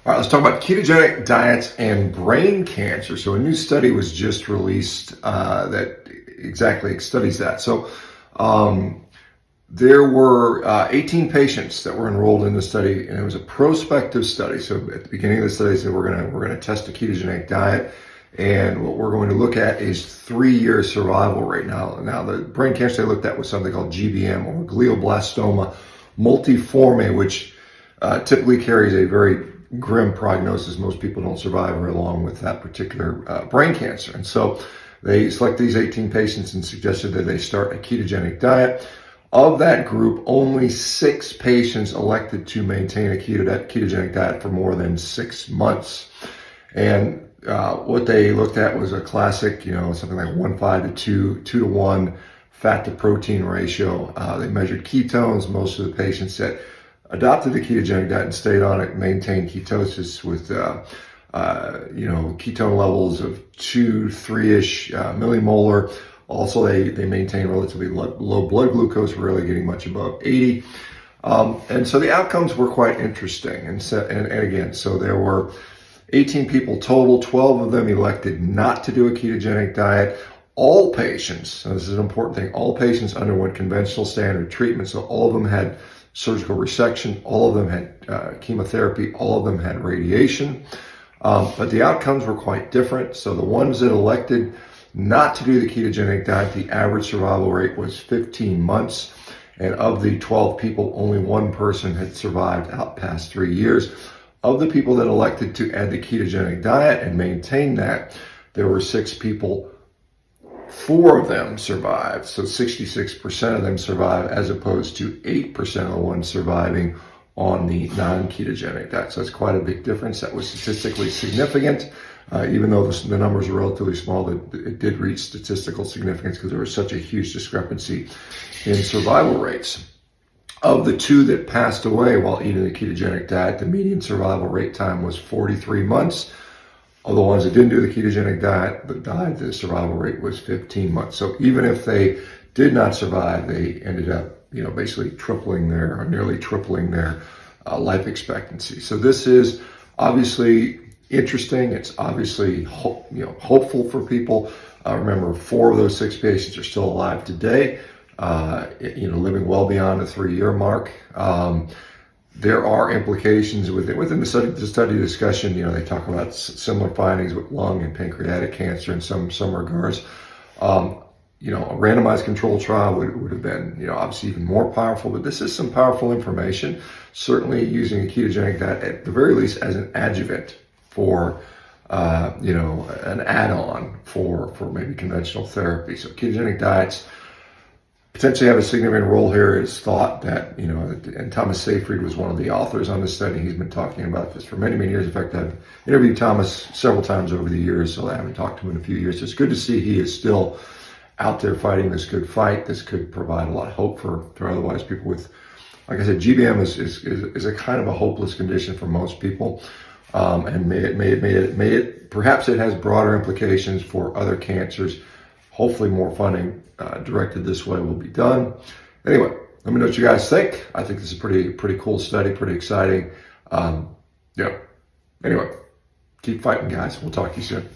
All right, let's talk about ketogenic diets and brain cancer. So a new study was just released that exactly studies that. Um, there were 18 patients that were enrolled in the study, and it was a prospective study. So at the beginning of the study, they said we're gonna test a ketogenic diet, and what we're going to look at is 3-year survival rate. Now the brain cancer they looked at was something called GBM, or glioblastoma multiforme, which typically carries a very grim prognosis. Most people don't survive very long with that particular brain cancer. And so they selected these 18 patients and suggested that they start a ketogenic diet. Of that group, only 6 patients elected to maintain a ketogenic diet for more than 6 months. And what they looked at was a classic, something like 1:5 to 2 to 1 fat to protein ratio. They measured ketones. Most of the patients that adopted the ketogenic diet and stayed on it maintained ketosis with ketone levels of 2-3-ish millimolar. Also, they maintain relatively low blood glucose, rarely getting much above 80. And so the outcomes were quite interesting. And again, so there were 18 people total. 12 of them elected not to do a ketogenic diet. All patients, and this is an important thing, all patients underwent conventional standard treatment. So all of them had surgical resection, all of them had chemotherapy, all of them had radiation. But the outcomes were quite different. So the ones that elected not to do the ketogenic diet, the average survival rate was 15 months. And of the 12 people, only 1 person had survived out past 3 years. Of the people that elected to add the ketogenic diet and maintain that, there were 6 people. 4 of them survived, so 66% of them survived, as opposed to 8% of the ones surviving on the non-ketogenic diet. So that's quite a big difference. That was statistically significant, even though the numbers are relatively small. It did reach statistical significance because there was such a huge discrepancy in survival rates. Of the 2 that passed away while eating the ketogenic diet, the median survival rate time was 43 months. Of the ones that didn't do the ketogenic diet but died, the survival rate was 15 months. So even if they did not survive, they ended up, basically nearly tripling their life expectancy. So this is obviously interesting. It's obviously hopeful for people. Remember, 4 of those 6 patients are still alive today, living well beyond the 3-year mark. There are implications within the study discussion. They talk about similar findings with lung and pancreatic cancer in some regards. A randomized controlled trial would have been, obviously even more powerful, but this is some powerful information. Certainly using a ketogenic diet, at the very least, as an adjuvant for, an add-on for maybe conventional therapy. So ketogenic diets potentially have a significant role here. It's thought that, and Thomas Seyfried was one of the authors on this study. He's been talking about this for many, many years. In fact, I've interviewed Thomas several times over the years, so I haven't talked to him in a few years. So it's good to see he is still out there fighting this good fight. This could provide a lot of hope for otherwise people with, like I said, GBM is a kind of a hopeless condition for most people. And perhaps it has broader implications for other cancers. Hopefully more funding directed this way will be done. Anyway, let me know what you guys think. I think this is a pretty cool study, pretty exciting. Anyway, keep fighting, guys. We'll talk to you soon.